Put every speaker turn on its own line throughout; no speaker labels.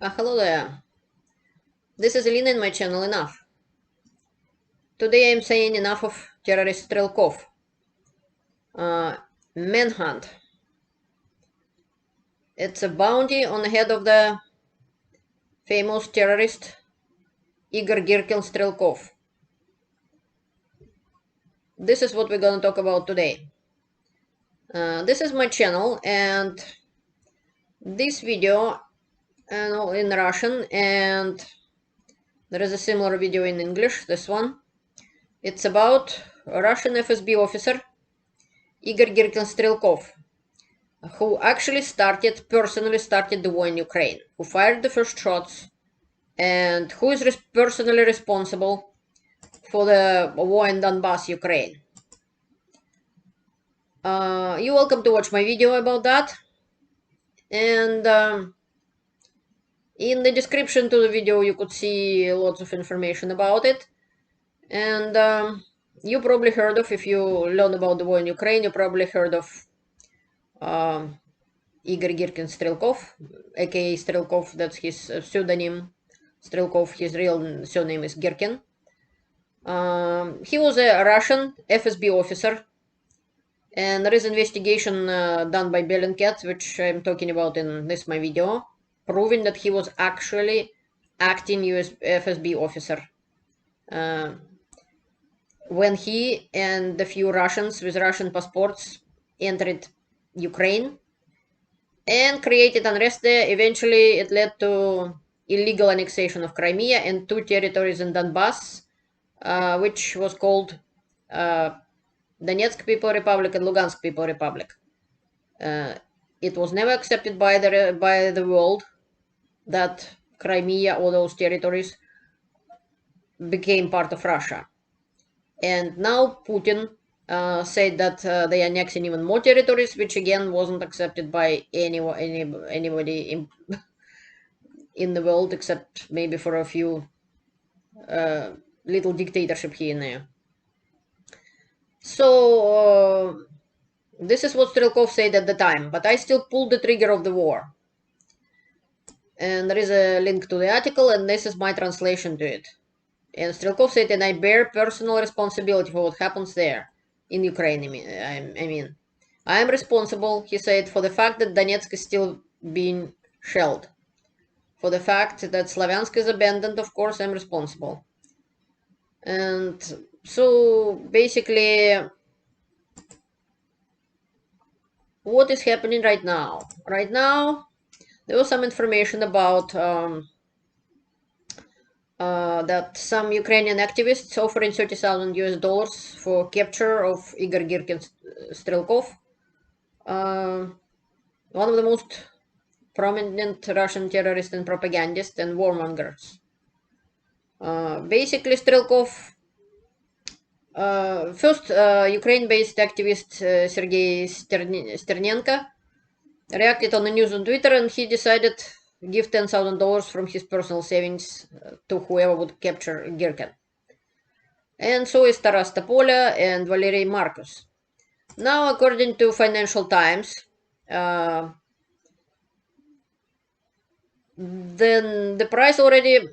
Hello there. This is Elena in my channel Enough. Today I'm saying enough of terrorist Strelkov. Manhunt. It's a bounty on the head of the famous terrorist Igor Girkin Strelkov. This is what we're going to talk about today. This is my channel, and this video in Russian, and there is a similar video in English, this one. It's about a Russian FSB officer, Igor Girkin Strelkov, who actually personally started the war in Ukraine, who fired the first shots, and who is personally responsible for the war in Donbass, Ukraine. You're welcome to watch my video about that, and in the description to the video you could see lots of information about it. And you probably heard of, if you learn about the war in Ukraine, you probably heard of Igor Girkin Strelkov, aka Strelkov, that's his pseudonym. Strelkov, his real surname is Girkin. He was a Russian FSB officer, and there is investigation done by Bellingcat, which I'm talking about in this my video, proving that he was actually acting US FSB officer when he and a few Russians with Russian passports entered Ukraine and created unrest there. Eventually, it led to illegal annexation of Crimea and 2 territories in Donbass, which was called Donetsk People Republic and Lugansk People Republic. It was never accepted by the world that Crimea or those territories became part of Russia. And now Putin said that they are annexing even more territories, which again wasn't accepted by anybody in the world, except maybe for a few little dictatorship here and there. So this is what Strelkov said at the time, but I still pulled the trigger of the war. And there is a link to the article, and this is my translation to it. And Strelkov said, and I bear personal responsibility for what happens there in Ukraine. I mean, I am responsible, he said, for the fact that Donetsk is still being shelled. For the fact that Slovyansk is abandoned, of course, I'm responsible. And so basically, what is happening right now? Right now, there was some information about that some Ukrainian activists offering $30,000 for capture of Igor Girkin Strelkov, one of the most prominent Russian terrorists and propagandists and warmongers. Basically, Strelkov, first Ukraine-based activist Sergei Sternenko reacted on the news on Twitter, and he decided give $10,000 from his personal savings to whoever would capture Girkin. And so is Taras Topola and Valery Marcus. Now, according to Financial Times, then the price already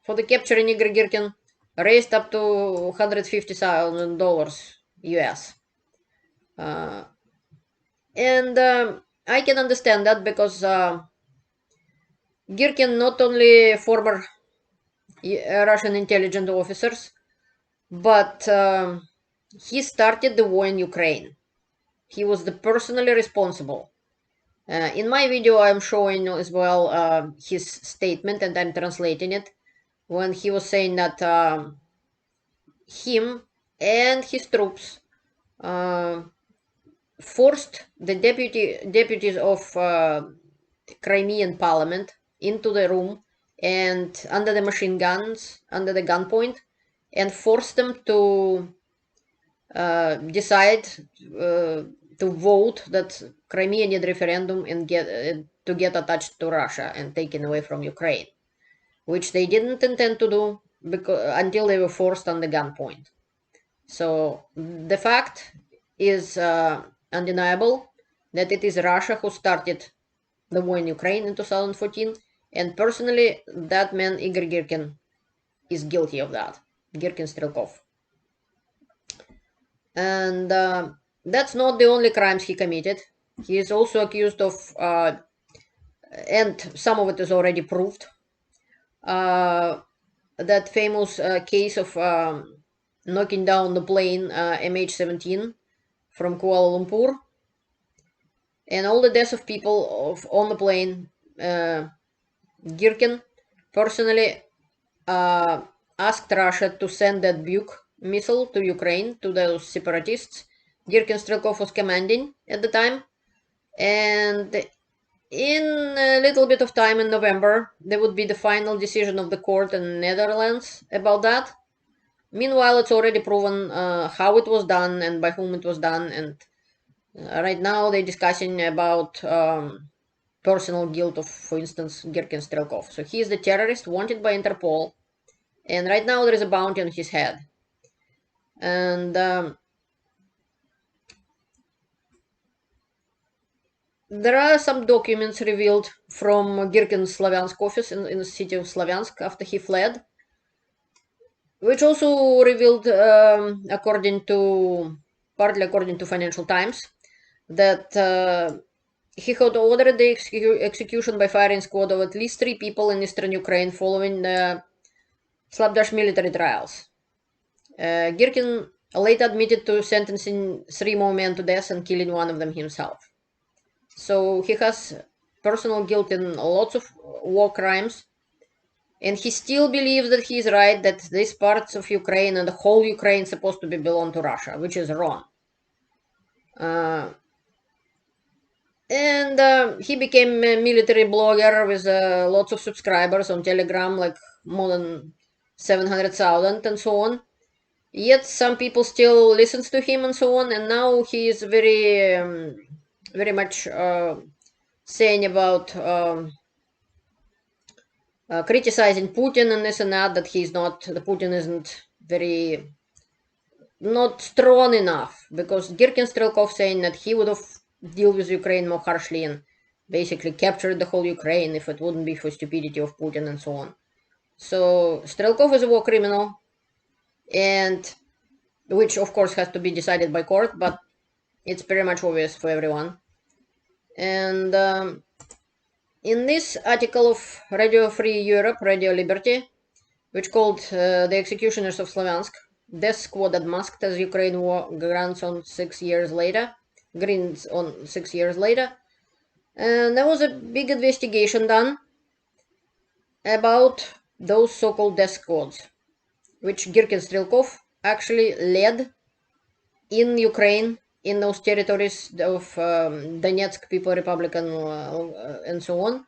for the capturing Igor Girkin raised up to $150,000 US. And I can understand that because Girkin not only former Russian intelligence officers, but he started the war in Ukraine. He was the personally responsible. In my video, I'm showing as well his statement, and I'm translating it, when he was saying that him and his troops forced the deputies of Crimean parliament into the room and under the machine guns, under the gunpoint, and forced them to decide to vote that Crimea need referendum and to get attached to Russia and taken away from Ukraine, which they didn't intend to do until they were forced on the gunpoint. So the fact is undeniable that it is Russia who started the war in Ukraine in 2014, And personally, that man, Igor Girkin, is guilty of that. Girkin Strelkov. And that's not the only crimes he committed. He is also accused of, and some of it is already proved, that famous case of knocking down the plane MH17 from Kuala Lumpur, and all the deaths of people on the plane. Girkin personally asked Russia to send that Buk missile to Ukraine, to those separatists. Girkin Strelkov was commanding at the time, and in a little bit of time in November, there would be the final decision of the court in the Netherlands about that. Meanwhile, it's already proven how it was done and by whom it was done, and right now they're discussing about personal guilt of, for instance, Girkin Strelkov. So he is the terrorist wanted by Interpol, and right now there is a bounty on his head. And there are some documents revealed from Girkin's Slovyansk office in the city of Slovyansk after he fled, which also revealed, partly according to Financial Times, that he had ordered the execution by firing squad of at least 3 people in eastern Ukraine following the slapdash military trials. Girkin later admitted to sentencing 3 more men to death and killing one of them himself. So he has personal guilt in lots of war crimes, and he still believes that he is right, that these parts of Ukraine and the whole Ukraine is supposed to belong to Russia, which is wrong. And he became a military blogger with lots of subscribers on Telegram, like more than 700,000 and so on. Yet some people still listens to him and so on, and now he is very, very much saying about criticizing Putin and this and that he's not, the Putin isn't not strong enough, because Girkin Strelkov saying that he would have dealt with Ukraine more harshly and basically captured the whole Ukraine if it wouldn't be for stupidity of Putin and so on. So Strelkov is a war criminal, and which of course has to be decided by court, but it's pretty much obvious for everyone. And in this article of Radio Free Europe, Radio Liberty, which called The Executioners of Slovyansk, Death Squad Unmasked as Ukraine War grants on 6 years later, and there was a big investigation done about those so-called death squads, which Girkin Strelkov actually led in Ukraine, in those territories of Donetsk People Republic and so on.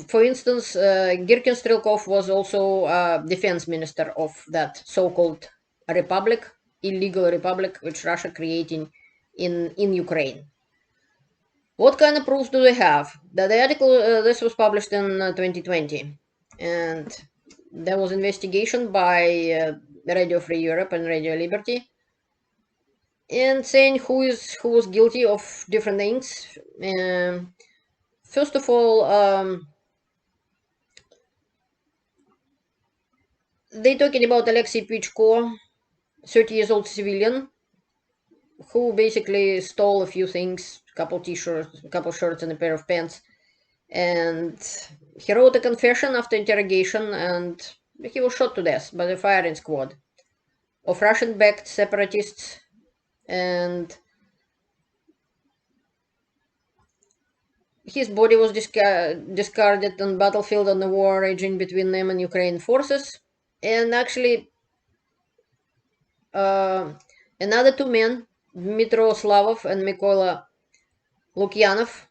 For instance, Girkin Strelkov was also defense minister of that so-called republic, illegal republic, which Russia creating in Ukraine. What kind of proofs do they have? The article, this was published in 2020, and there was investigation by Radio Free Europe and Radio Liberty, and saying who was guilty of different things. First of all, they talking about Alexei Pichko, 30 years old civilian, who basically stole a few things, a couple t-shirts, a couple shirts and a pair of pants. And he wrote a confession after interrogation, and he was shot to death by the firing squad of Russian-backed separatists. And his body was discarded on battlefield on the war raging between them and Ukrainian forces. And actually, another 2 men, Dmitro Slavov and Mykola Lukyanov,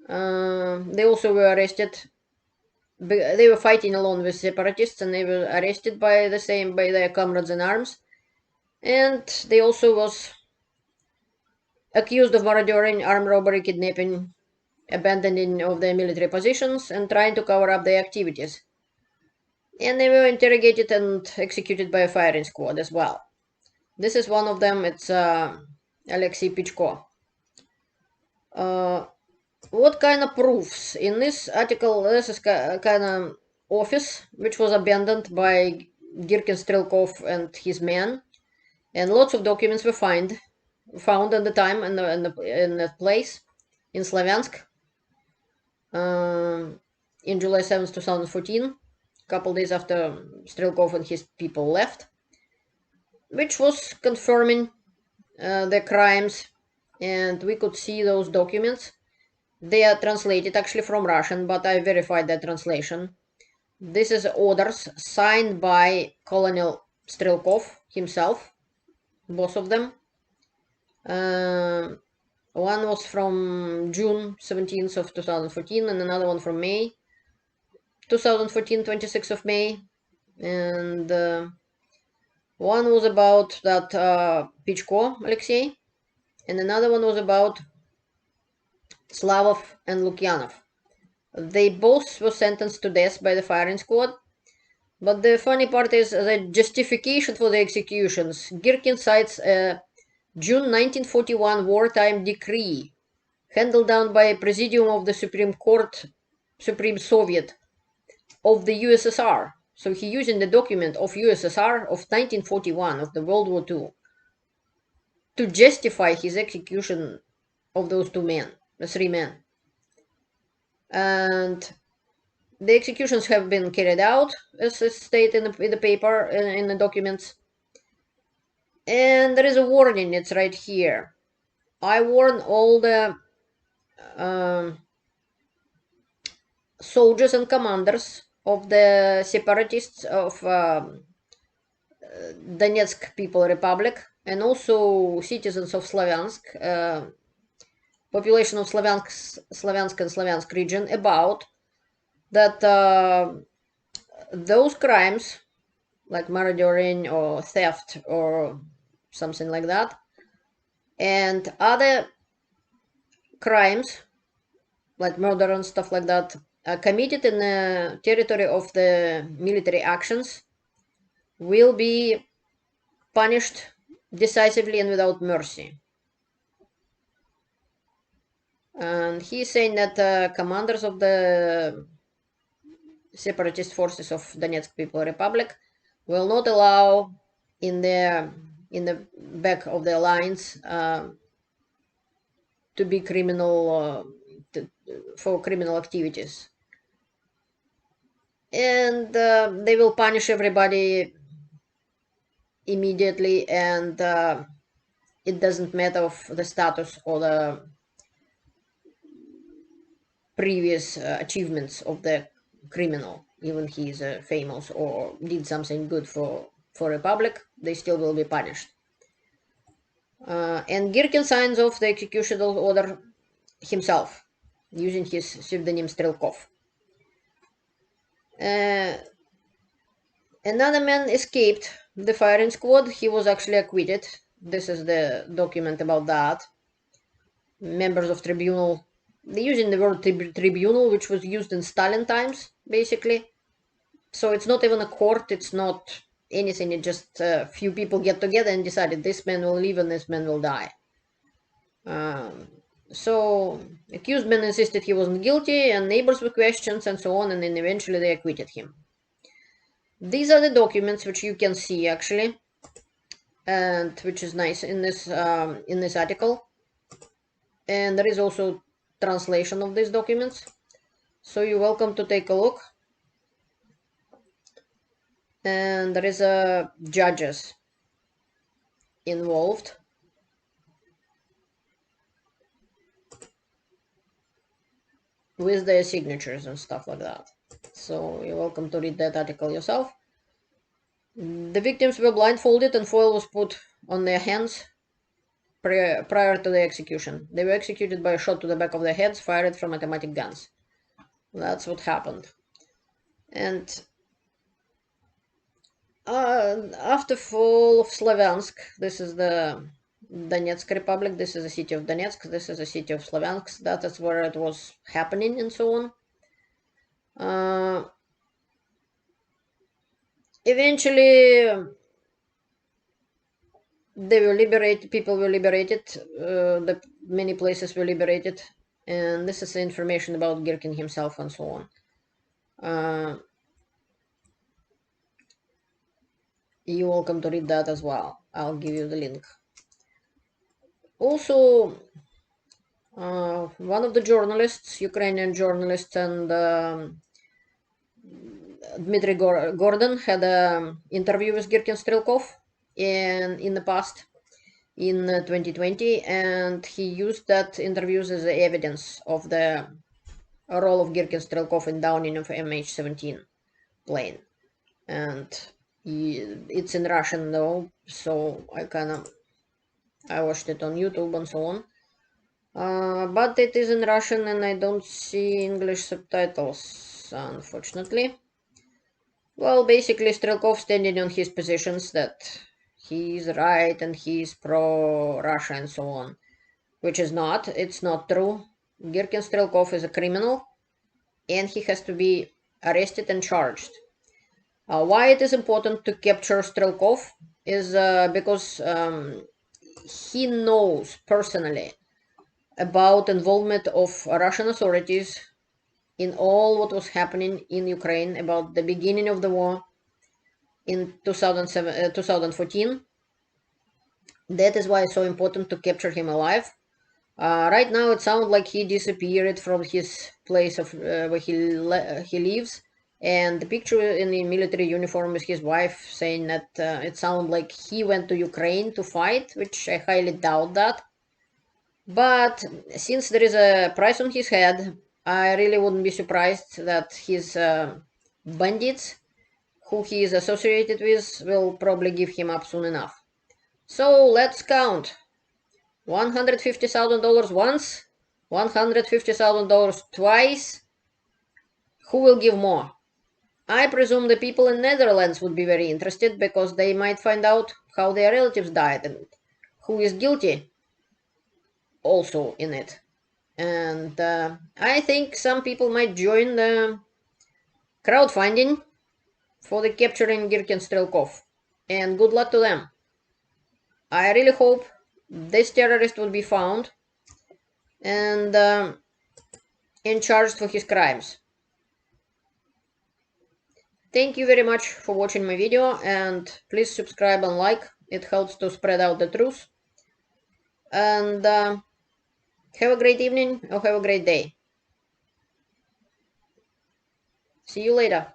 they also were arrested. They were fighting along with separatists, and they were arrested by their comrades in arms. And they also was accused of murdering, armed robbery, kidnapping, abandoning of their military positions, and trying to cover up their activities. And they were interrogated and executed by a firing squad as well. This is one of them. It's Alexei Pichko. what kind of proofs? In this article, this is kind of office, which was abandoned by Girkin, Strelkov, and his men, and lots of documents were found at the time in the place in Slovyansk in July 7th, 2014, a couple days after Strelkov and his people left, which was confirming the crimes, and we could see those documents. They are translated actually from Russian, but I verified that translation. This is orders signed by Colonel Strelkov himself, both of them. One was from June 17th of 2014, and another one from May 2014, 26th of May. And one was about that Pichko Alexei, and another one was about Slavov and Lukyanov. They both were sentenced to death by the firing squad, but the funny part is the justification for the executions. Girkin cites a June 1941 wartime decree handed down by a presidium of the Supreme Soviet of the USSR. So he using the document of USSR of 1941 of the World War II to justify his execution of those three men. And the executions have been carried out, as is stated in the paper, in the documents. And there is a warning, it's right here. I warn all the soldiers and commanders of the separatists of Donetsk People Republic, and also citizens of Slovyansk, population of Slovyansk and Slovyansk region, about that those crimes, like murdering or theft or something like that, and other crimes like murder and stuff like that, committed in the territory of the military actions, will be punished decisively and without mercy. And he's saying that commanders of the separatist forces of Donetsk People Republic will not allow in the back of their lines to be criminal for criminal activities, and they will punish everybody immediately, and it doesn't matter of the status or the previous achievements of the criminal. Even he is famous or did something good for Republic, they still will be punished. And Girkin signs off the executional order himself, using his pseudonym Strelkov. Another man escaped the firing squad. He was actually acquitted. This is the document about that. Members of tribunal, they're using the word tribunal, which was used in Stalin times, basically. So it's not even a court, it's not anything, it's just a few people get together and decided this man will live and this man will die. So accused man insisted he wasn't guilty, and neighbors were questioned and so on, and then eventually they acquitted him. These are the documents which you can see actually, and which is nice in this article. And there is also translation of these documents, so you're welcome to take a look. And there is judges involved. With their signatures and stuff like that. So you're welcome to read that article yourself. The victims were blindfolded and foil was put on their hands prior to the execution. They were executed by a shot to the back of their heads fired from automatic guns. That's what happened. And after fall of Slovyansk, this is the Donetsk Republic, this is the city of Donetsk, this is the city of Slovyansk, that is where it was happening and so on. Eventually, they were liberated, people were liberated, many places were liberated, And this is the information about Girkin himself and so on. You're welcome to read that as well. I'll give you the link. Also, one of the journalists, Ukrainian journalists, and Dmitry Gordon had an interview with Girkin Strelkov in the past, in 2020, and he used that interviews as evidence of the role of Girkin Strelkov in downing of MH17 plane. And it's in Russian though, so I watched it on YouTube and so on. But it is in Russian and I don't see English subtitles, unfortunately. Well, basically Strelkov standing on his positions that he's right and he's pro-Russia and so on, which is not. It's not true. Girkin Strelkov is a criminal and he has to be arrested and charged. Why it is important to capture Strelkov is because he knows personally about involvement of Russian authorities in all what was happening in Ukraine about the beginning of the war in 2014. That is why it's so important to capture him alive. Right now it sounds like he disappeared from his place of where he lives, and the picture in the military uniform is his wife saying that it sounds like he went to Ukraine to fight, which I highly doubt that. But since there is a price on his head, I really wouldn't be surprised that his bandits, who he is associated with, will probably give him up soon enough. So let's count. $150,000 once, $150,000 twice. Who will give more? I presume the people in Netherlands would be very interested because they might find out how their relatives died and who is guilty also in it. And I think some people might join the crowdfunding for the capturing Girkin Strelkov. And good luck to them. I really hope this terrorist will be found and charged for his crimes. Thank you very much for watching my video, and please subscribe and like. It helps to spread out the truth. And have a great evening or have a great day. See you later.